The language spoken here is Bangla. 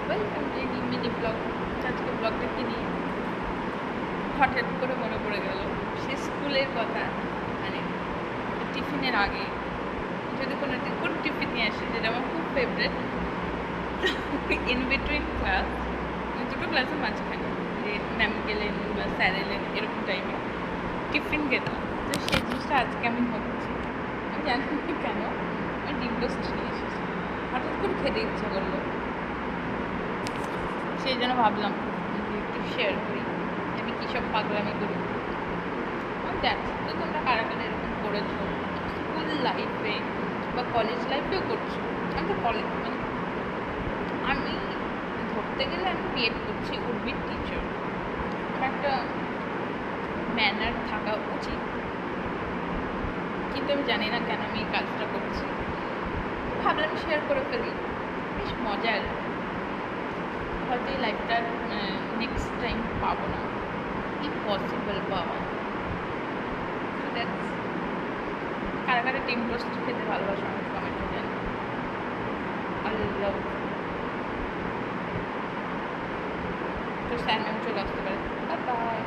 Welcome to new mini blog. আজকে ব্লগটাকে নিয়ে হঠাৎ করে মনে পড়ে গেল সে স্কুলের কথা। মানে টিফিনের আগে যদি কোনো টিফিন নিয়ে আসে, যেটা আমার খুব ফেভারেট, ইন বিটুইন ক্লাস, দুটো ক্লাসের মাঝখানে, যে ম্যাম গেলেন বা স্যার এলেন এরকম টাইমে টিফিন খেতাম। তো সেই জিনিসটা আজকে আমি হচ্ছে, আমি জানি না কেন আমি ডিম টোস্ট নিয়ে এসেছি, হঠাৎ করে খেতে ইচ্ছা করলো, সেই জন্য ভাবলাম যে একটু শেয়ার করি আমি কী সব পাগলামি করি। দ্যাটস তো তোমরা কারা কারা এরকম করেছো স্কুল লাইফে বা কলেজ লাইফেও করছো। আমি তো কলেজ আমি ধরতে গেলে আমি বিএড করছি উর্বির টিচার। আমার একটা ম্যানার থাকা উচিত, কিন্তু আমি জানি না কেন আমি এই কাজটা করছি। ভাবলাম শেয়ার করে ফেলি, বেশ মজার। হয়তো এই লাইফটা নেক্সট টাইম পাবো না, ইম্পসিবল পাওয়া। দ্যাটস কারা কারা ডিম টোস্ট খেতে ভালোবাসো আমাকে কমেন্টে জানি। আল্লাহ, তো স্যার ম্যাম চলে আসতে পারে। Bye bye.